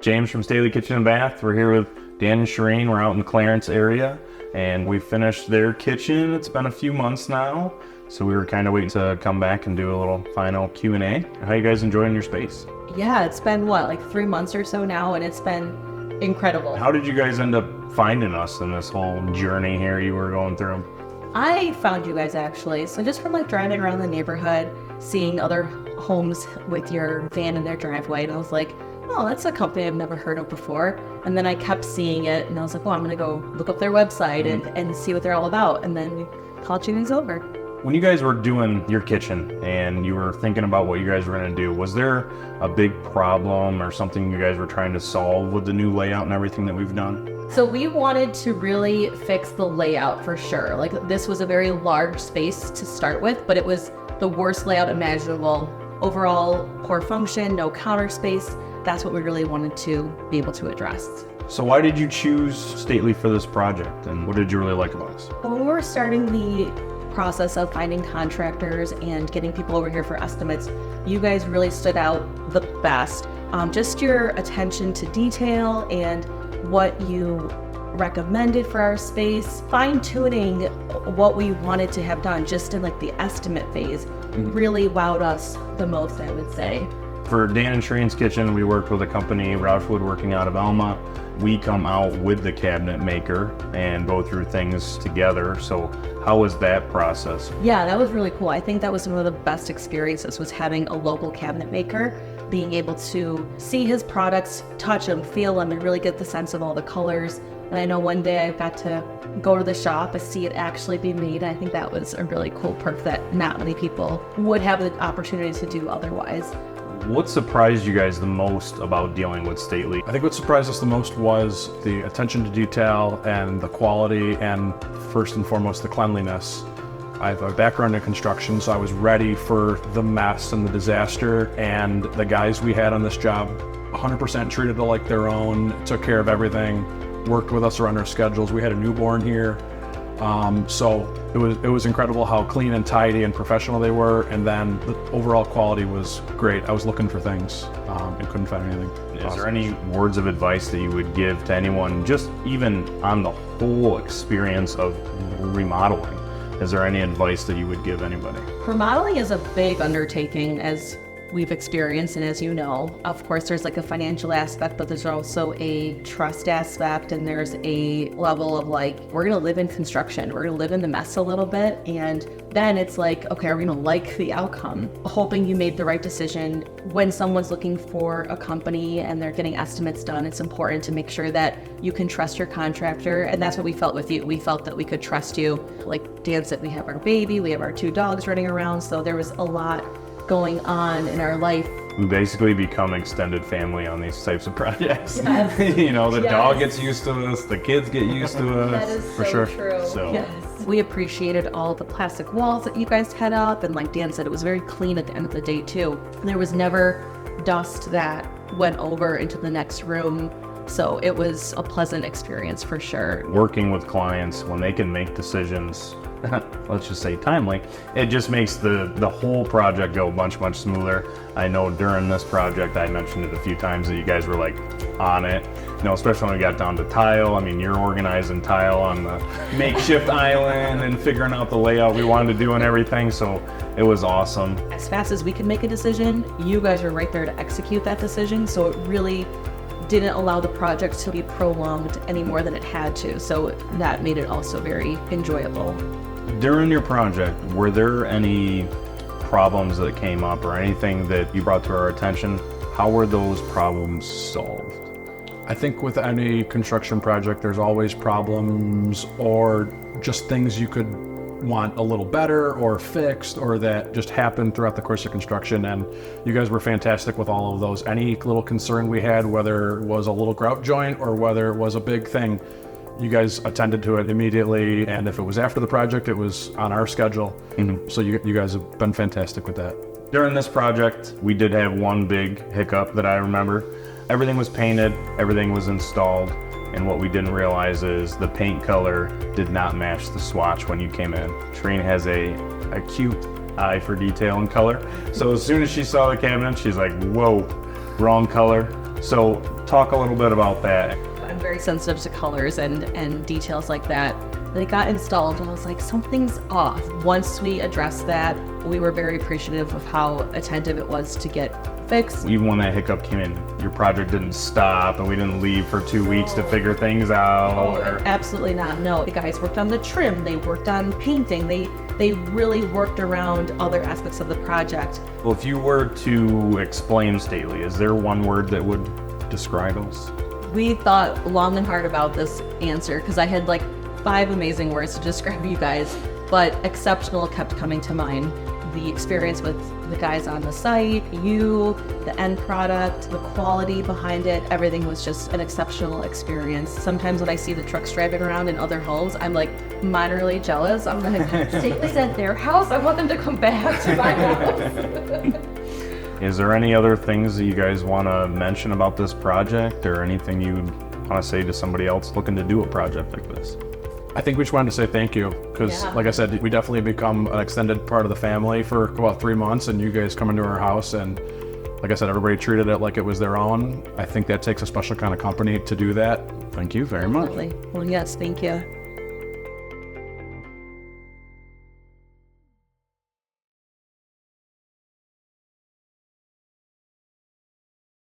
James from Staley Kitchen and Bath. We're here with Dan and Shireen. We're out in the Clarence area, and we finished their kitchen. It's been a few months now, so we were kind of waiting to come back and do a little final Q&A. How you guys enjoying your space? Yeah, it's been like 3 months or so now, and it's been incredible. How did you guys end up finding us in this whole journey here you were going through? I found you guys actually. So just from like driving around the neighborhood, seeing other homes with your van in their driveway, and I was like, oh, that's a company I've never heard of before. And then I kept seeing it, and I was like, well, I'm gonna go look up their website and see what they're all about. And then we called you guys over. When you guys were doing your kitchen and you were thinking about what you guys were gonna do, was there a big problem or something you guys were trying to solve with the new layout and everything that we've done? So we wanted to really fix the layout for sure. Like, this was a very large space to start with, but it was the worst layout imaginable. Overall, poor function, no counter space. That's what we really wanted to be able to address. So why did you choose Stately for this project, and what did you really like about us? When we were starting the process of finding contractors and getting people over here for estimates, you guys really stood out the best. Just your attention to detail and what you recommended for our space, fine-tuning what we wanted to have done just in like the estimate phase really wowed us the most, I would say. For Dan and Shireen's kitchen, we worked with a company, Roush Woodworking out of Elma. We come out with the cabinet maker and go through things together. So how was that process? Yeah, that was really cool. I think that was one of the best experiences, was having a local cabinet maker, being able to see his products, touch them, feel them, and really get the sense of all the colors. And I know one day I got to go to the shop and see it actually be made. I think that was a really cool perk that not many people would have the opportunity to do otherwise. What surprised you guys the most about dealing with Stately? I think what surprised us the most was the attention to detail and the quality, and first and foremost, the cleanliness. I have a background in construction, so I was ready for the mess and the disaster, and the guys we had on this job 100% treated it like their own, took care of everything, worked with us around our schedules. We had a newborn here, so it was incredible how clean and tidy and professional they were, and then the overall quality was great. I was looking for things and couldn't find anything. Is there any words of advice that you would give to anyone, just even on the whole experience of remodeling? Is there any advice that you would give anybody? Remodeling is a big undertaking, as we've experienced, and as you know. Of course, there's like a financial aspect, but there's also a trust aspect, and there's a level of like, we're gonna live in construction, we're gonna live in the mess a little bit, and then it's like, okay, are we gonna like the outcome? Hoping you made the right decision. When someone's looking for a company and they're getting estimates done, it's important to make sure that you can trust your contractor, and that's what we felt with you. We felt that we could trust you. Like Dan said, we have our baby, we have our 2 dogs running around, so there was a lot going on in our life. We basically become extended family on these types of projects. Yes. You know, the Yes. dog gets used to us, the kids get used to us. That is For so sure. true. So- Yes. We appreciated all the plastic walls that you guys had up, and like Dan said, it was very clean at the end of the day too. There was never dust that went over into the next room, so it was a pleasant experience for sure. Working with clients, when they can make decisions, let's just say timely, it just makes the whole project go much smoother. I know during this project, I mentioned it a few times that you guys were like on it, you know, especially when we got down to tile. I mean, you're organizing tile on the makeshift island and figuring out the layout we wanted to do and everything, so it was awesome. As fast as we could make a decision, you guys were right there to execute that decision, so it really didn't allow the project to be prolonged any more than it had to, so that made it also very enjoyable. During your project, were there any problems that came up or anything that you brought to our attention? How were those problems solved? I think with any construction project, there's always problems or just things you could want a little better or fixed, or that just happened throughout the course of construction, and you guys were fantastic with all of those. Any little concern we had, whether it was a little grout joint or whether it was a big thing, you guys attended to it immediately, and if it was after the project, it was on our schedule. So you guys have been fantastic with that. During this project, we did have one big hiccup that I remember. Everything was painted, everything was installed, and what we didn't realize is the paint color did not match the swatch when you came in. Shireen has a cute eye for detail and color, so as soon as she saw the cabinet, she's like, whoa, wrong color. So talk a little bit about that. I'm very sensitive to colors and details like that. They got installed and I was like, something's off. Once we addressed that, we were very appreciative of how attentive it was to get fixed. Even when that hiccup came in, your project didn't stop and we didn't leave for 2 weeks to figure things out. Absolutely not. No, the guys worked on the trim. They worked on painting. They really worked around other aspects of the project. Well, if you were to explain Stately, is there one word that would describe us? We thought long and hard about this answer because I had like 5 amazing words to describe you guys, but exceptional kept coming to mind. The experience with the guys on the site, you, the end product, the quality behind it, everything was just an exceptional experience. Sometimes when I see the trucks driving around in other homes, I'm like minorly jealous. I'm like, take this at their house. I want them to come back to my house. Is there any other things that you guys want to mention about this project or anything you want to say to somebody else looking to do a project like this? I think we just wanted to say thank you because, like I said, we definitely become an extended part of the family for about 3 months, and you guys come into our house, and like I said, everybody treated it like it was their own. I think that takes a special kind of company to do that. Thank you very much. Well, yes, thank you.